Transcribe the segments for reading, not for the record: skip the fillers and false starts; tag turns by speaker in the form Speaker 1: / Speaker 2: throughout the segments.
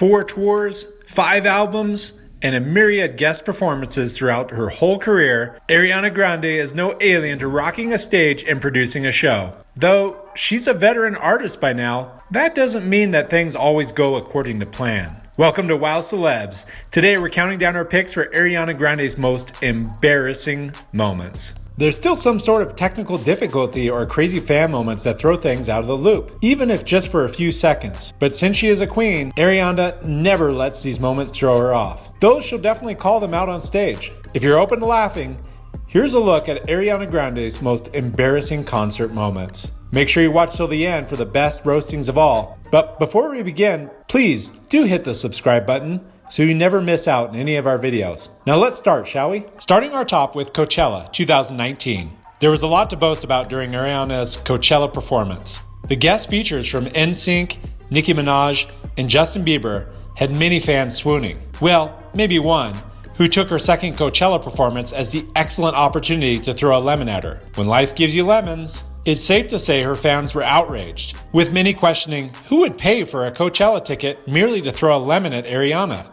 Speaker 1: 4 tours, 5 albums, and a myriad guest performances throughout her whole career, Ariana Grande is no alien to rocking a stage and producing a show. Though she's a veteran artist by now, that doesn't mean that things always go according to plan. Welcome to Wow Celebs. Today we're counting down our picks for Ariana Grande's most embarrassing moments. There's still some sort of technical difficulty or crazy fan moments that throw things out of the loop, even if just for a few seconds. But since she is a queen, Ariana never lets these moments throw her off. Though she'll definitely call them out on stage. If you're open to laughing, here's a look at Ariana Grande's most embarrassing concert moments. Make sure you watch till the end for the best roastings of all. But before we begin, please do hit the subscribe button so you never miss out on any of our videos. Now let's start, shall we? Starting our top with Coachella 2019. There was a lot to boast about during Ariana's Coachella performance. The guest features from NSYNC, Nicki Minaj, and Justin Bieber had many fans swooning. Well, maybe one, who took her second Coachella performance as the excellent opportunity to throw a lemon at her. When life gives you lemons, it's safe to say her fans were outraged, with many questioning who would pay for a Coachella ticket merely to throw a lemon at Ariana.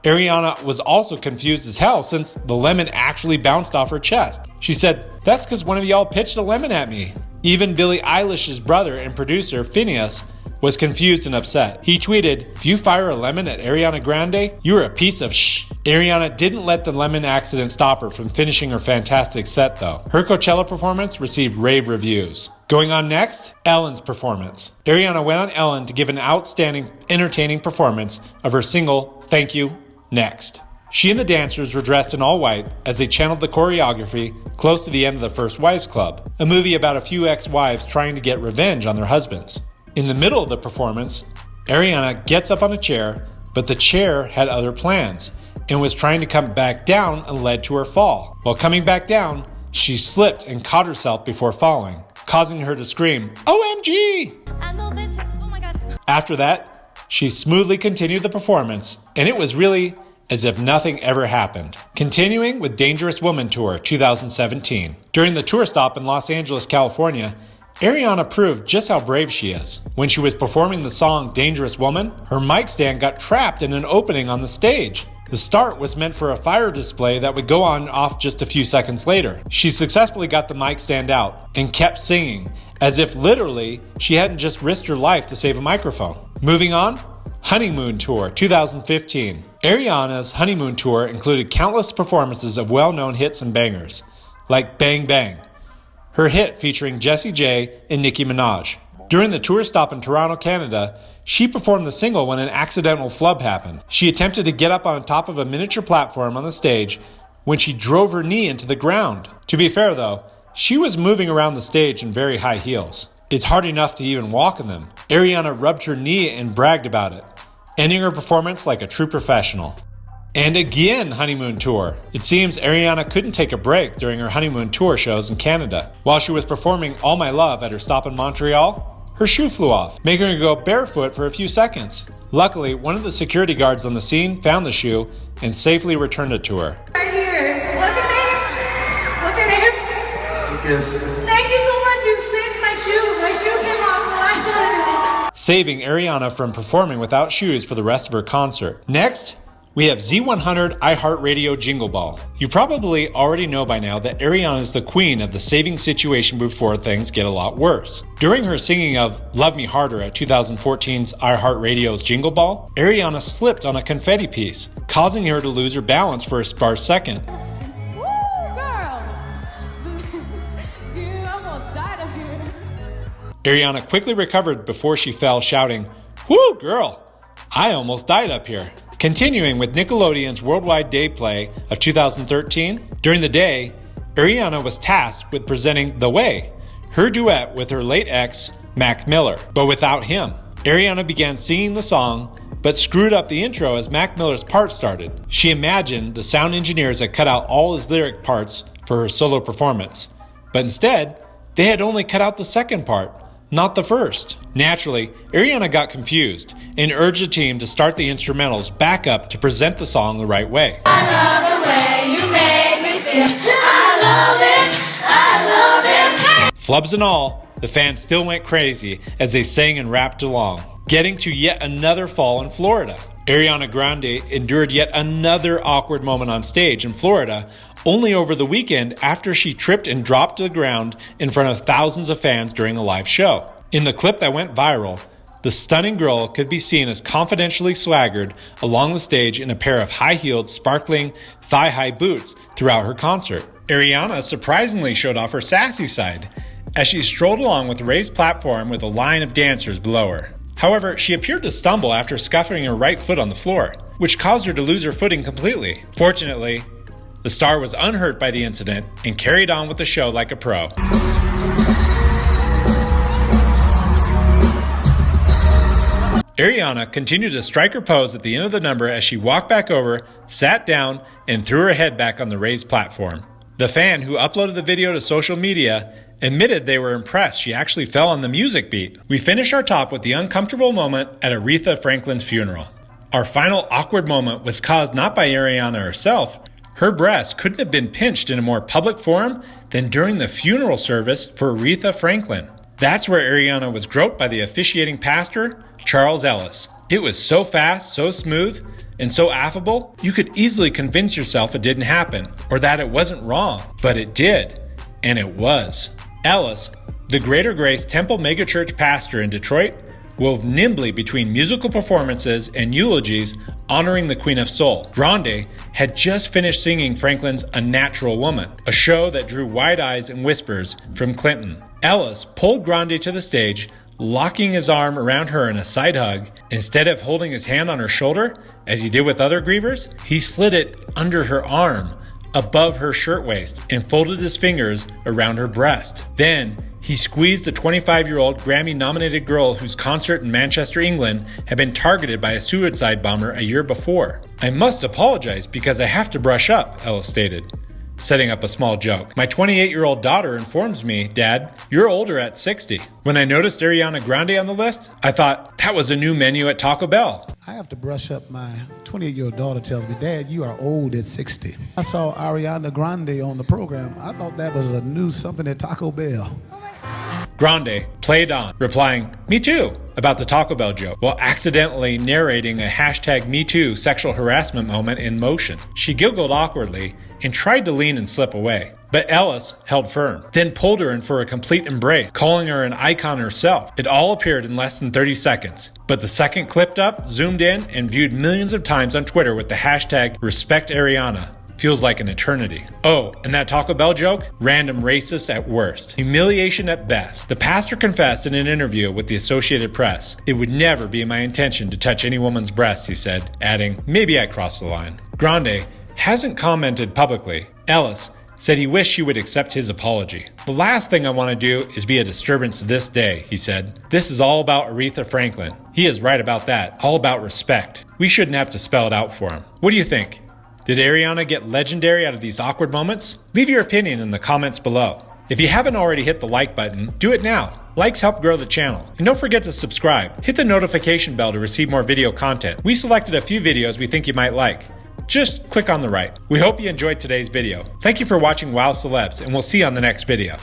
Speaker 1: Ariana was also confused as hell since the lemon actually bounced off her chest. She said, "That's because one of y'all pitched a lemon at me." Even Billie Eilish's brother and producer, Phineas, was confused and upset. He tweeted, "If you fire a lemon at Ariana Grande, you're a piece of shh." Ariana didn't let the lemon accident stop her from finishing her fantastic set though. Her Coachella performance received rave reviews. Going on next, Ellen's performance. Ariana went on Ellen to give an outstanding, entertaining performance of her single, Thank You, Next. She and the dancers were dressed in all white as they channeled the choreography close to the end of The First Wives Club, a movie about a few ex-wives trying to get revenge on their husbands. In the middle of the performance, Ariana gets up on a chair, but the chair had other plans and was trying to come back down and led to her fall. While coming back down, she slipped and caught herself before falling, causing her to scream, "OMG!"
Speaker 2: I know this. Oh my God.
Speaker 1: After that, she smoothly continued the performance, and it was really as if nothing ever happened. Continuing with Dangerous Woman Tour 2017. During the tour stop in Los Angeles, California, Ariana proved just how brave she is. When she was performing the song Dangerous Woman, her mic stand got trapped in an opening on the stage. The start was meant for a fire display that would go on and off just a few seconds later. She successfully got the mic stand out and kept singing, as if literally she hadn't just risked her life to save a microphone. Moving on, Honeymoon Tour 2015. Ariana's Honeymoon Tour included countless performances of well-known hits and bangers, like Bang Bang, her hit featuring Jessie J and Nicki Minaj. During the tour stop in Toronto, Canada, she performed the single when an accidental flub happened. She attempted to get up on top of a miniature platform on the stage when she drove her knee into the ground. To be fair though, she was moving around the stage in very high heels. It's hard enough to even walk in them. Ariana rubbed her knee and bragged about it, ending her performance like a true professional. And again, Honeymoon Tour. It seems Ariana couldn't take a break during her Honeymoon Tour shows in Canada. While she was performing All My Love at her stop in Montreal, her shoe flew off, making her go barefoot for a few seconds. Luckily, one of the security guards on the scene found the shoe and safely returned it to her.
Speaker 2: Right here. What's your name? What's your name?
Speaker 3: Lucas.
Speaker 2: Thank you so much. You saved my shoe. My shoe came off when I saw it.
Speaker 1: Saving Ariana from performing without shoes for the rest of her concert. Next, we have Z100 iHeartRadio Jingle Ball. You probably already know by now that Ariana is the queen of the saving situation before things get a lot worse. During her singing of Love Me Harder at 2014's iHeartRadio's Jingle Ball, Ariana slipped on a confetti piece, causing her to lose her balance for a sparse second.
Speaker 2: Woo, girl. You almost died up here.
Speaker 1: Ariana quickly recovered before she fell, shouting, "Woo, girl, I almost died up here." Continuing with Nickelodeon's Worldwide Day Play of 2013, during the day, Ariana was tasked with presenting The Way, her duet with her late ex, Mac Miller, but without him. Ariana began singing the song, but screwed up the intro as Mac Miller's part started. She imagined the sound engineers had cut out all his lyric parts for her solo performance, but instead, they had only cut out the second part, not the first. Naturally, Ariana got confused and urged the team to start the instrumentals back up to present the song the right way.
Speaker 2: I love the way you make me feel. I love it. I love it.
Speaker 1: Flubs and all, the fans still went crazy as they sang and rapped along. Getting to yet another fall in Florida. Ariana Grande endured yet another awkward moment on stage in Florida, only over the weekend after she tripped and dropped to the ground in front of thousands of fans during a live show. In the clip that went viral, the stunning girl could be seen as confidentially swaggered along the stage in a pair of high-heeled, sparkling, thigh-high boots throughout her concert. Ariana surprisingly showed off her sassy side as she strolled along with a raised platform with a line of dancers below her. However, she appeared to stumble after scuffing her right foot on the floor, which caused her to lose her footing completely. Fortunately, the star was unhurt by the incident and carried on with the show like a pro. Ariana continued to strike her pose at the end of the number as she walked back over, sat down, and threw her head back on the raised platform. The fan who uploaded the video to social media admitted they were impressed she actually fell on the music beat. We finish our top with the uncomfortable moment at Aretha Franklin's funeral. Our final awkward moment was caused not by Ariana herself. Her breast couldn't have been pinched in a more public forum than during the funeral service for Aretha Franklin. That's where Ariana was groped by the officiating pastor, Charles Ellis. It was so fast, so smooth, and so affable, you could easily convince yourself it didn't happen, or that it wasn't wrong. But it did, and it was. Ellis, the Greater Grace Temple megachurch pastor in Detroit, wove nimbly between musical performances and eulogies honoring the Queen of Soul. Grande had just finished singing Franklin's A Natural Woman, a show that drew wide eyes and whispers from Clinton. Ellis pulled Grande to the stage, locking his arm around her in a side hug. Instead of holding his hand on her shoulder, as he did with other grievers, he slid it under her arm, above her shirtwaist, and folded his fingers around her breast. Then, he squeezed the 25-year-old Grammy-nominated girl whose concert in Manchester, England had been targeted by a suicide bomber a year before. "I must apologize because I have to brush up," Ellis stated, setting up a small joke. "My 28-year-old daughter informs me, Dad, you're older at 60. When I noticed Ariana Grande on the list, I thought that was a new menu at Taco Bell.
Speaker 3: I have to brush up. My 28-year-old daughter tells me, Dad, you are old at 60. I saw Ariana Grande on the program. I thought that was a new something at Taco Bell.
Speaker 1: Grande played on, replying, "Me too," about the Taco Bell joke, while accidentally narrating a #MeToo sexual harassment moment in motion. She giggled awkwardly and tried to lean and slip away. But Ellis held firm, then pulled her in for a complete embrace, calling her an icon herself. It all appeared in less than 30 seconds. But the second clipped up, zoomed in, and viewed millions of times on Twitter with the #RespectAriana. Feels like an eternity. Oh, and that Taco Bell joke? Random racist at worst. Humiliation at best. The pastor confessed in an interview with the Associated Press. "It would never be my intention to touch any woman's breast," he said, adding, "Maybe I crossed the line." Grande hasn't commented publicly. Ellis said he wished she would accept his apology. "The last thing I want to do is be a disturbance to this day," he said. "This is all about Aretha Franklin." He is right about that. All about respect. We shouldn't have to spell it out for him. What do you think? Did Ariana get legendary out of these awkward moments? Leave your opinion in the comments below. If you haven't already hit the like button, do it now. Likes help grow the channel. And don't forget to subscribe. Hit the notification bell to receive more video content. We selected a few videos we think you might like. Just click on the right. We hope you enjoyed today's video. Thank you for watching Wow Celebs, and we'll see you on the next video.